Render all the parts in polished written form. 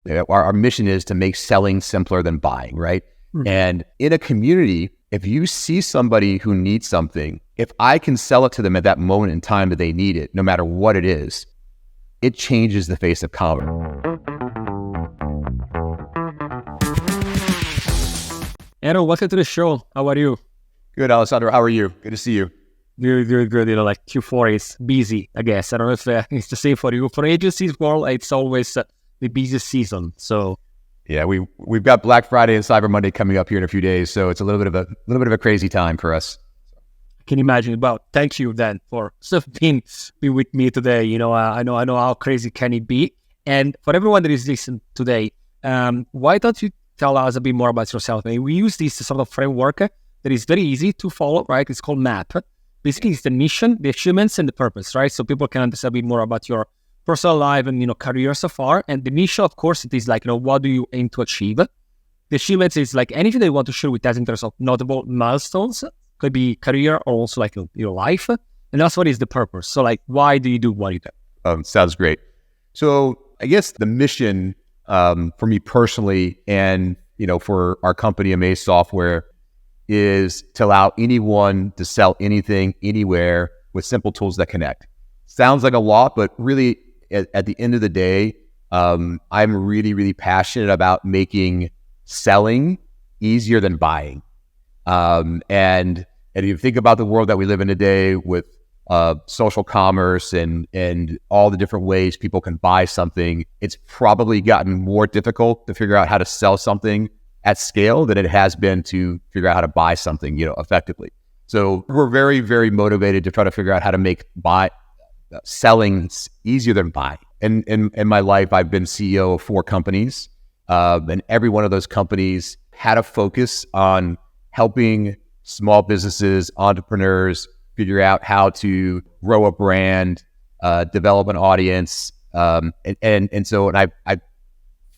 Our mission is to make selling simpler than buying, right? And in a community, if you see somebody who needs something, if I can sell it to them at that moment in time that they need it, no matter what it is, it changes the face of commerce. Aaron, welcome to the show. How are you? Good, Alessandro. How are you? Good to see you. Good. Like Q4 is busy, I guess. I don't know if it's the same for you. For agencies, well, it's always the busiest season. So yeah, we've got Black Friday and Cyber Monday coming up here in a few days, so it's a little bit of a crazy time for us. I can imagine. Well, thank you then for being with me today. I know how crazy can it be. And for everyone that is listening today, why don't you tell us a bit more about yourself? I mean, we use this sort of framework that is very easy to follow, right? It's called MAP. Basically, it's the mission, the achievements, and the purpose, right? So people can understand a bit more about your personal life and, career so far. And the mission, of course, it is like, what do you aim to achieve? The achievements is like anything that you want to share with us in terms of notable milestones. Could be career or also like your life. And that's what is the purpose. So like, why do you do what you do? Sounds great. So I guess the mission for me personally and, for our company, Amaze Software, is to allow anyone to sell anything, anywhere with simple tools that connect. Sounds like a lot, but really at the end of the day, I'm really, really passionate about making selling easier than buying. And if you think about the world that we live in today with social commerce and all the different ways people can buy something, it's probably gotten more difficult to figure out how to sell something at scale than it has been to figure out how to buy something, effectively. So we're very, very motivated to try to figure out how to make selling easier than buying. And in my life, I've been CEO of 4 companies, and every one of those companies had a focus on helping small businesses, entrepreneurs figure out how to grow a brand, develop an audience, and so I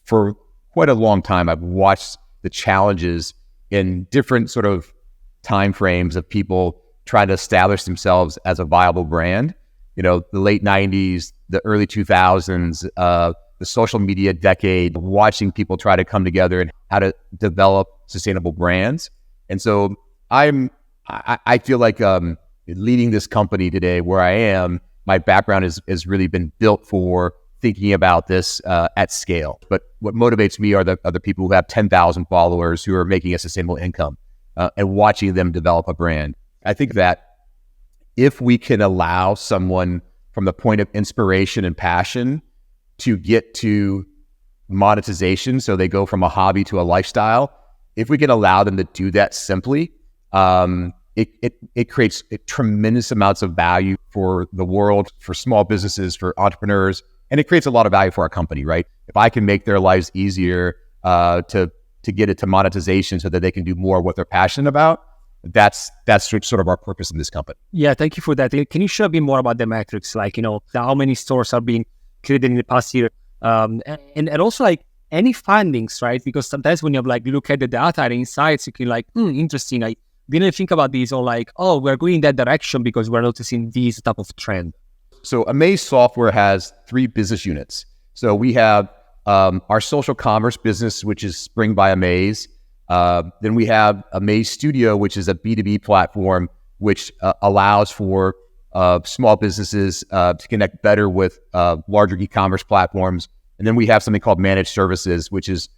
for quite a long time I've watched the challenges in different sort of time frames of people trying to establish themselves as a viable brand. The late 90s, the early 2000s, the social media decade, watching people try to come together and how to develop sustainable brands. And so I feel like leading this company today where I am, my background has really been built for thinking about this at scale. But what motivates me are the people who have 10,000 followers who are making a sustainable income and watching them develop a brand. I think that if we can allow someone from the point of inspiration and passion to get to monetization, so they go from a hobby to a lifestyle, if we can allow them to do that simply, it creates tremendous amounts of value for the world, for small businesses, for entrepreneurs, and it creates a lot of value for our company, right? If I can make their lives easier to get it to monetization so that they can do more of what they're passionate about, that's sort of our purpose in this company. Yeah, thank you for that. Can you share a bit more about the metrics, like, how many stores are being created in the past year? And also like any findings, right? Because sometimes when you look at the data and insights, you can interesting. I didn't think about these, or we're going in that direction because we're noticing these type of trend. So Amaze Software has 3 business units. So we have our social commerce business, which is Spring by Amaze. Then we have Amaze Studio, which is a B2B platform, which allows for small businesses to connect better with larger e-commerce platforms. And then we have something called Managed Services, which is,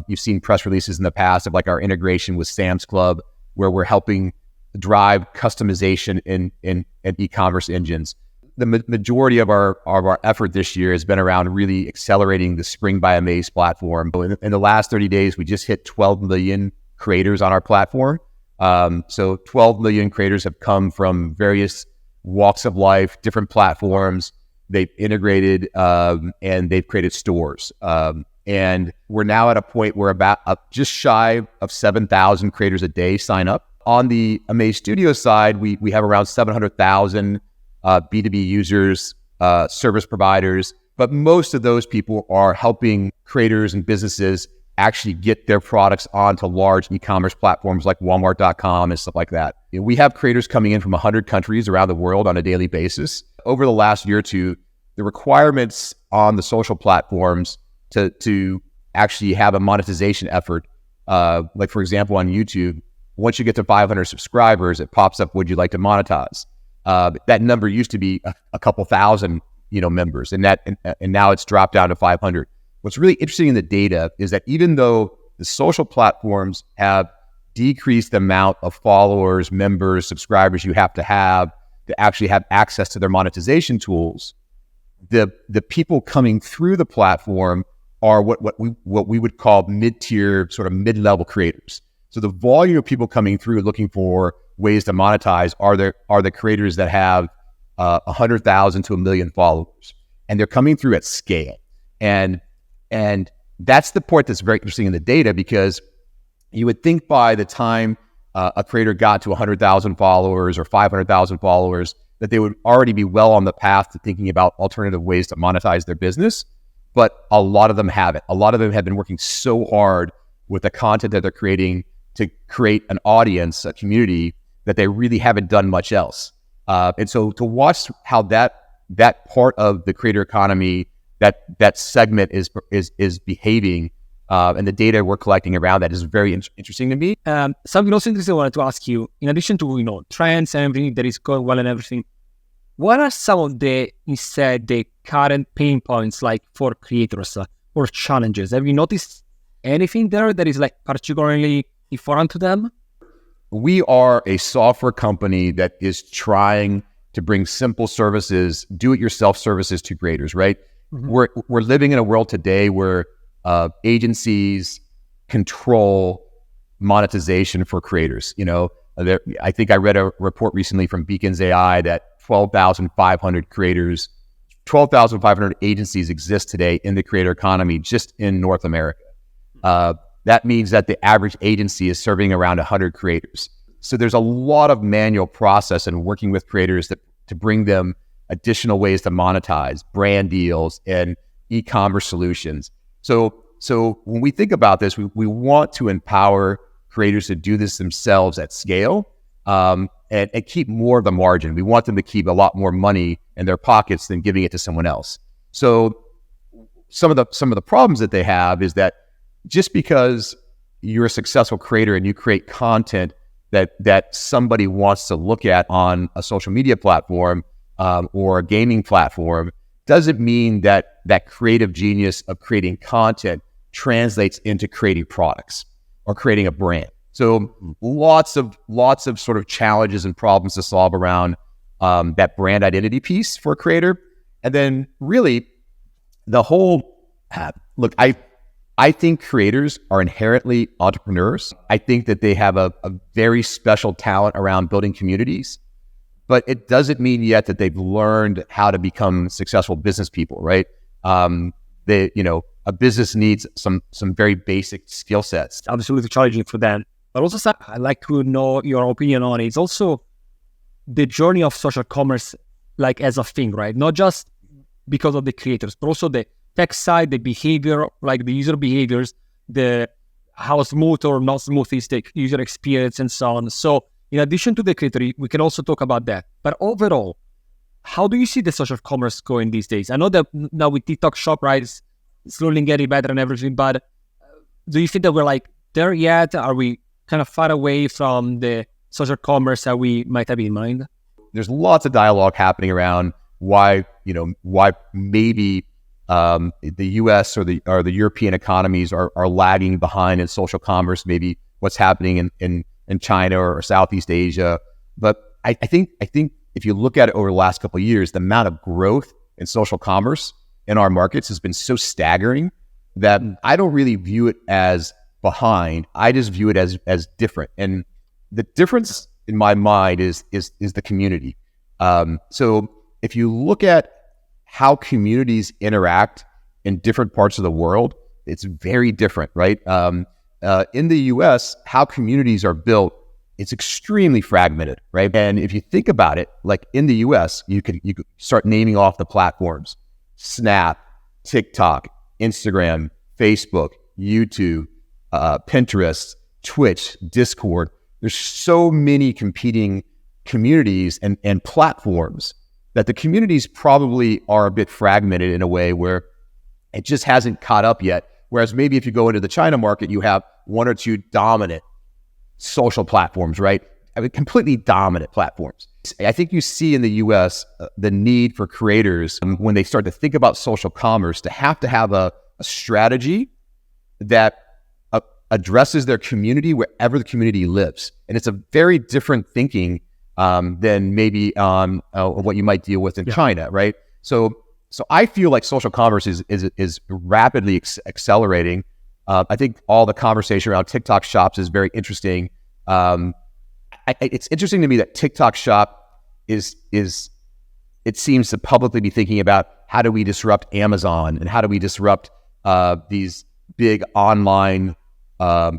you've seen press releases in the past of our integration with Sam's Club, where we're helping drive customization in e-commerce engines. The majority of our effort this year has been around really accelerating the Spring by Amaze platform. In the last 30 days, we just hit 12 million creators on our platform. So 12 million creators have come from various walks of life, different platforms. They've integrated and they've created stores. And we're now at a point where about just shy of 7,000 creators a day sign up. On the Amaze Studio side, we have around 700,000 B2B users, service providers, but most of those people are helping creators and businesses actually get their products onto large e-commerce platforms like Walmart.com and stuff like that. We have creators coming in from 100 countries around the world on a daily basis. Over the last year or two, the requirements on the social platforms to actually have a monetization effort. Like for example, on YouTube, once you get to 500 subscribers, it pops up, would you like to monetize? That number used to be a couple thousand, members, and now it's dropped down to 500. What's really interesting in the data is that even though the social platforms have decreased the amount of followers, members, subscribers you have to actually have access to their monetization tools, the people coming through the platform are what we would call mid-tier, sort of mid-level creators. So the volume of people coming through looking for ways to monetize are the creators that have 100,000 to 1 million followers, and they're coming through at scale. And that's the part that's very interesting in the data, because you would think by the time a creator got to 100,000 followers or 500,000 followers, that they would already be well on the path to thinking about alternative ways to monetize their business. But a lot of them haven't. A lot of them have been working so hard with the content that they're creating to create an audience, a community, that they really haven't done much else. And so to watch how that part of the creator economy, that segment is behaving, and the data we're collecting around that is very interesting to me. Something also interesting I wanted to ask you, in addition to trends and everything that is going well and everything, what are some of the current pain points like for creators or challenges? Have you noticed anything there that is like particularly important to them? We are a software company that is trying to bring simple services, do-it-yourself services to creators, right? Mm-hmm. We're living in a world today where agencies control monetization for creators. I think I read a report recently from Beacons AI that 12,500 agencies exist today in the creator economy just in North America. That means that the average agency is serving around 100 creators. So there's a lot of manual process and working with creators to bring them additional ways to monetize, brand deals, and e-commerce solutions. So when we think about this, we want to empower creators to do this themselves at scale, and keep more of the margin. We want them to keep a lot more money in their pockets than giving it to someone else. So some of the problems that they have is that just because you're a successful creator and you create content that somebody wants to look at on a social media platform or a gaming platform, doesn't mean that creative genius of creating content translates into creating products or creating a brand. So lots of sort of challenges and problems to solve around that brand identity piece for a creator. And then really the whole, look, I think creators are inherently entrepreneurs. I think that they have a very special talent around building communities, but it doesn't mean yet that they've learned how to become successful business people, right? A business needs some very basic skill sets. Absolutely challenging for them. But also, I'd like to know your opinion on it. It's also the journey of social commerce, like as a thing, right? Not just because of the creators, but also the tech side, the behavior, like the user behaviors, how smooth or not smooth is the user experience and so on. So in addition to the creator, we can also talk about that. But overall, how do you see the social commerce going these days? I know that now with TikTok Shop, right, it's slowly getting better and everything, but do you think that we're like there yet? Are we kind of far away from the social commerce that we might have in mind? There's lots of dialogue happening around why maybe the US or the European economies are lagging behind in social commerce, maybe what's happening in China or Southeast Asia. But I think if you look at it over the last couple of years, the amount of growth in social commerce in our markets has been so staggering that I don't really view it as behind. I just view it as different. And the difference in my mind is the community. So if you look at how communities interact in different parts of the world, it's very different, right? In the US, how communities are built, it's extremely fragmented, right? And if you think about it, like in the US, you could start naming off the platforms: Snap, TikTok, Instagram, Facebook, YouTube, Pinterest, Twitch, Discord. There's so many competing communities and platforms that the communities probably are a bit fragmented in a way where It just hasn't caught up yet. Whereas maybe if you go into the China market, you have one or two dominant social platforms, right? I mean, completely dominant platforms. I think you see in the US the need for creators when they start to think about social commerce to have a strategy that addresses their community wherever the community lives. And it's a very different thinking than maybe what you might deal with in China, right? So I feel like social commerce is rapidly accelerating. I think all the conversation around TikTok shops is very interesting. It's interesting to me that TikTok shop is it seems to publicly be thinking about how do we disrupt Amazon and how do we disrupt these big online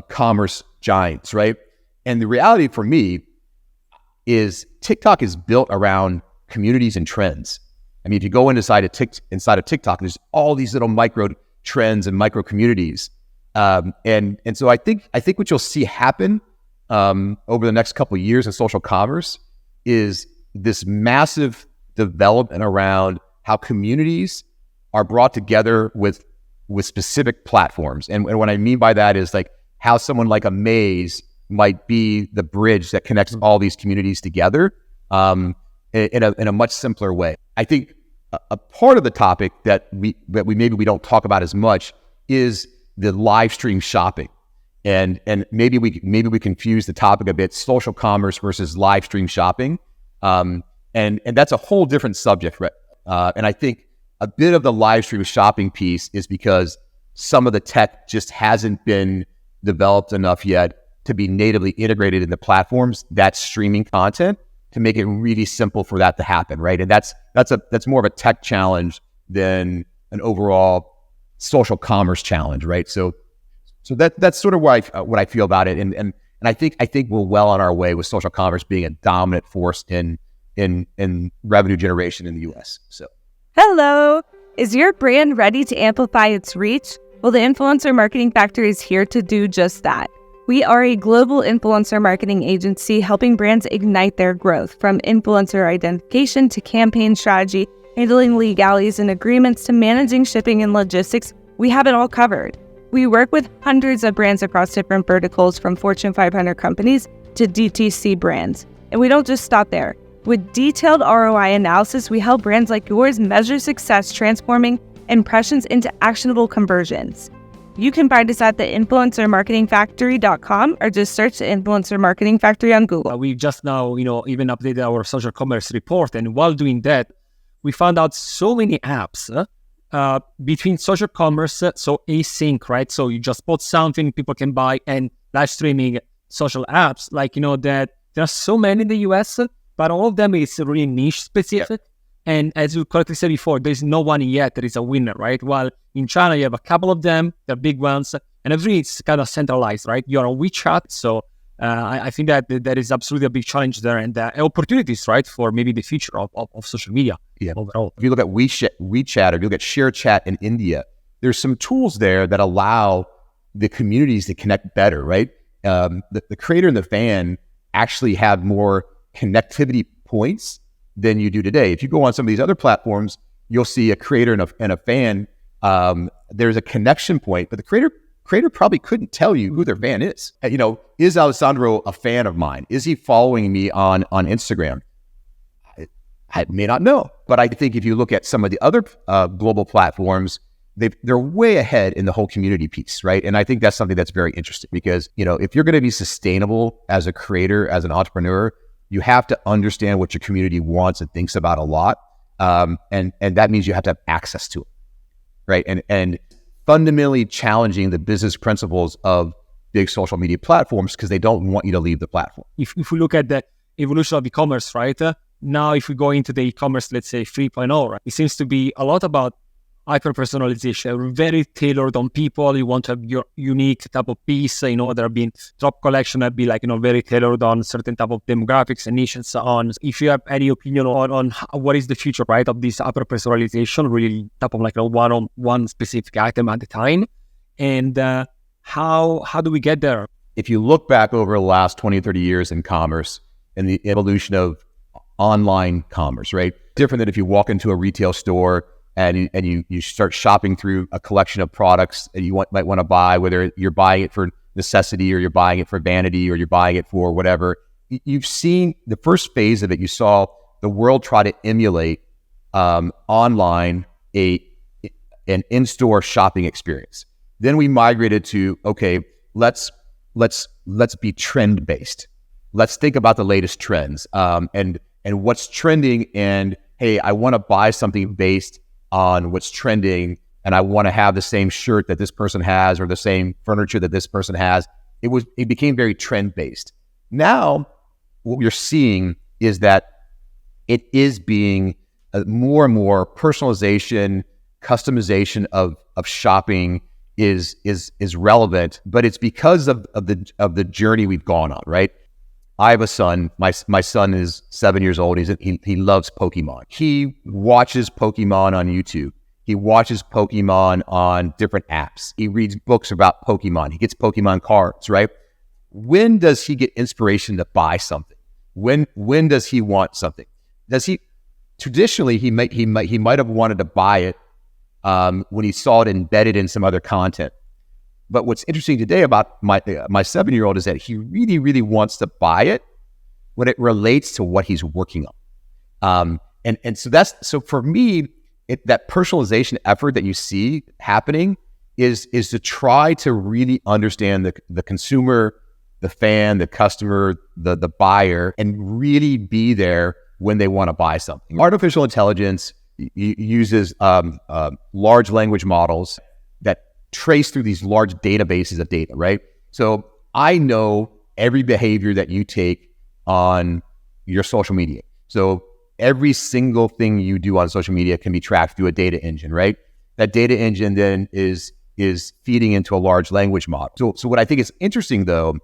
commerce giants, right? And the reality for me is TikTok is built around communities and trends. I mean, if you go inside of TikTok, there's all these little micro trends and micro communities. And so I think what you'll see happen over the next couple of years in social commerce is this massive development around how communities are brought together with specific platforms. And what I mean by that is like how someone like Amaze might be the bridge that connects all these communities together in a much simpler way. I think a part of the topic that we maybe don't talk about as much is the live stream shopping. And maybe we confuse the topic a bit, social commerce versus live stream shopping. And that's a whole different subject, right? And I think a bit of the live stream shopping piece is because some of the tech just hasn't been developed enough yet to be natively integrated in the platforms that's streaming content to make it really simple for that to happen, right? And that's more of a tech challenge than an overall social commerce challenge, right? So that's sort of what I feel about it, and I think we're well on our way with social commerce being a dominant force in revenue generation in the US. So, hello, is your brand ready to amplify its reach? Well, the Influencer Marketing Factory is here to do just that. We are a global influencer marketing agency helping brands ignite their growth, from influencer identification to campaign strategy, handling legalities and agreements to managing shipping and logistics. We have it all covered. We work with hundreds of brands across different verticals, from Fortune 500 companies to DTC brands. And we don't just stop there. With detailed ROI analysis, we help brands like yours measure success, transforming impressions into actionable conversions. You can find us at the influencermarketingfactory.com or just search the Influencer Marketing Factory on Google. We just now, even updated our social commerce report. And while doing that, we found out so many apps between social commerce, so async, right? So you just post something people can buy, and live streaming social apps, that there are so many in the US, but all of them is really niche specific. Yeah. And as you correctly said before, there's no one yet that is a winner, right? While in China, you have a couple of them, they're big ones, and everything is kind of centralized, right? You're on WeChat, so I think that there is absolutely a big challenge there, and opportunities, right, for maybe the future of social media overall. If you look at WeChat or you look at ShareChat in India, there's some tools there that allow the communities to connect better, right? The creator and the fan actually have more connectivity points than you do today. If you go on some of these other platforms, you'll see a creator and a fan. There's a connection point, but the creator probably couldn't tell you who their fan is. Is Alessandro a fan of mine? Is he following me on Instagram? I may not know, but I think if you look at some of the other global platforms, they're way ahead in the whole community piece, right? And I think that's something that's very interesting because, if you're going to be sustainable as a creator, as an entrepreneur, you have to understand what your community wants and thinks about a lot. And that means you have to have access to it, right? And fundamentally challenging the business principles of big social media platforms because they don't want you to leave the platform. If we look at the evolution of e-commerce, right? Now, if we go into the e-commerce, let's say 3.0, right, it seems to be a lot about hyper-personalization, very tailored on people. You want to have your unique type of piece. There have been drop collection that be very tailored on certain type of demographics and niche and so on. If you have any opinion on what is the future, right, of this hyper-personalization, really type of one specific item at a time, and how do we get there? If you look back over the last 20, 30 years in commerce and the evolution of online commerce, right, different than if you walk into a retail store and you start shopping through a collection of products that you might want to buy, whether you're buying it for necessity or you're buying it for vanity or you're buying it for whatever. You've seen the first phase of it. You saw the world try to emulate online an in-store shopping experience. Then we migrated to, okay, let's be trend based. Let's think about the latest trends and what's trending. And hey, I want to buy something based on what's trending, and I want to have the same shirt that this person has or the same furniture that this person has. It became very trend based. Now, what you're seeing is that it is being more and more personalization, customization of shopping is relevant, but it's because of the journey we've gone on, right? I have a son. My son is 7 years old. He loves Pokemon. He watches Pokemon on YouTube. He watches Pokemon on different apps. He reads books about Pokemon. He gets Pokemon cards, right? When does he get inspiration to buy something? When does he want something? Traditionally, he might have wanted to buy it when he saw it embedded in some other content. But what's interesting today about my 7-year-old is that he really, really wants to buy it when it relates to what he's working on. And so for me, that personalization effort that you see happening is to try to really understand the consumer, the fan, the customer, the buyer, and really be there when they want to buy something. Artificial intelligence uses large language models that trace through these large databases of data, right? So I know every behavior that you take on your social media. So every single thing you do on social media can be tracked through a data engine, right? That data engine then is feeding into a large language model. So what I think is interesting though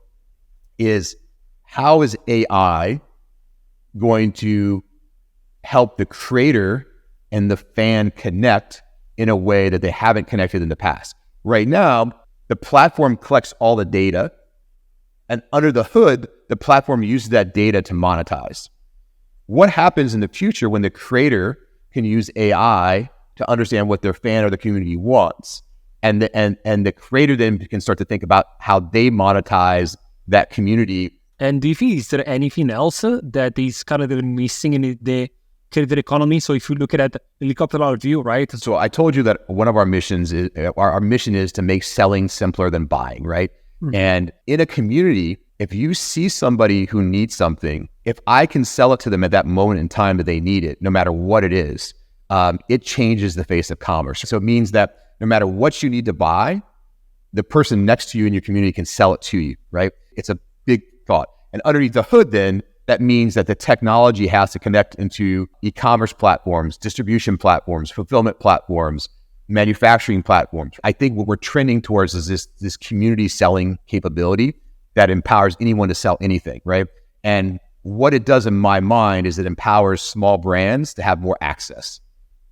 is how is AI going to help the creator and the fan connect in a way that they haven't connected in the past? Right now, the platform collects all the data, and under the hood, the platform uses that data to monetize. What happens in the future when the creator can use AI to understand what their fan or the community wants, and the creator then can start to think about how they monetize that community? And do you think is there anything else that is kind of missing in the creator economy? So if you look at helicopter view, right? So I told you that one of our missions is our mission is to make selling simpler than buying, right? Mm-hmm. And in a community, if you see somebody who needs something, if I can sell it to them at that moment in time that they need it, no matter what it is, it changes the face of commerce. So it means that no matter what you need to buy, the person next to you in your community can sell it to you, right? It's a big thought. And underneath the hood then, that means that the technology has to connect into e-commerce platforms, distribution platforms, fulfillment platforms, manufacturing platforms. I think what we're trending towards is this community selling capability that empowers anyone to sell anything, right? And what it does in my mind is it empowers small brands to have more access.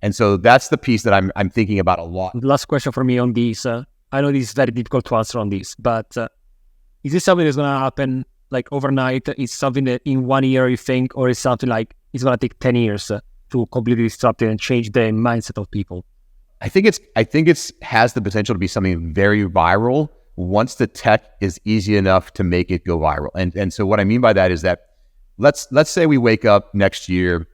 And so that's the piece that I'm thinking about a lot. Last question for me on this. I know this is very difficult to answer on this, but is this something that's going to happen like overnight? Is something that in 1 year you think, or is something like it's going to take 10 years to completely disrupt it and change the mindset of people? I think it's has the potential to be something very viral once the tech is easy enough to make it go viral. And so what I mean by that is that let's say we wake up next year,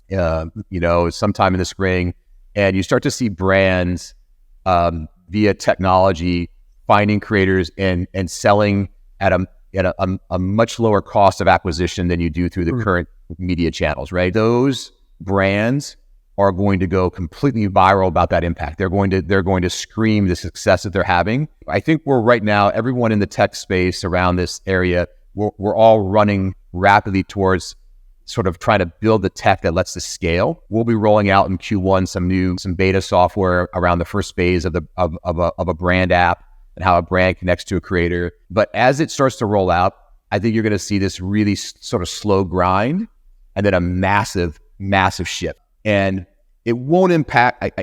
sometime in the spring, and you start to see brands via technology finding creators and selling at a much lower cost of acquisition than you do through the current media channels, right? Those brands are going to go completely viral about that impact. They're going to scream the success that they're having. I think we're right now, everyone in the tech space around this area, we're all running rapidly towards sort of trying to build the tech that lets us scale. We'll be rolling out in Q1 some beta software around the first phase of a brand app and how a brand connects to a creator. But as it starts to roll out, I think you're going to see this really sort of slow grind and then a massive, massive shift. And it won't impact,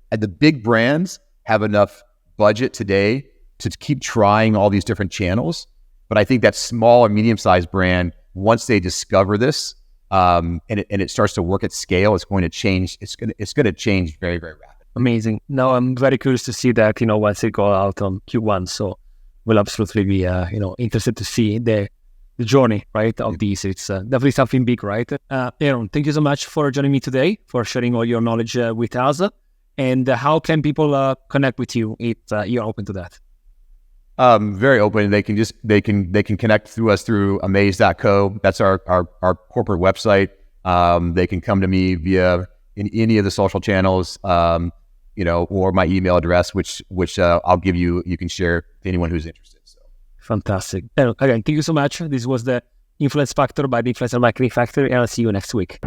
the big brands have enough budget today to keep trying all these different channels. But I think that small or medium-sized brand, once they discover this, and it starts to work at scale, it's going to change. It's going to change very, very rapidly. Amazing. No, I'm very curious to see that, once it go out on Q1. So we'll absolutely be, interested to see the journey, right, of these. It's definitely something big, right? Aaron, thank you so much for joining me today, for sharing all your knowledge with us. And how can people connect with you if you're open to that? Very open. They can connect through us through Amaze.co. That's our corporate website. They can come to me via in any of the social channels, or my email address, which I'll give you. You can share to anyone who's interested. So fantastic. Again, thank you so much. This was the Influence Factor by the Influencer Marketing Factory, and I'll see you next week.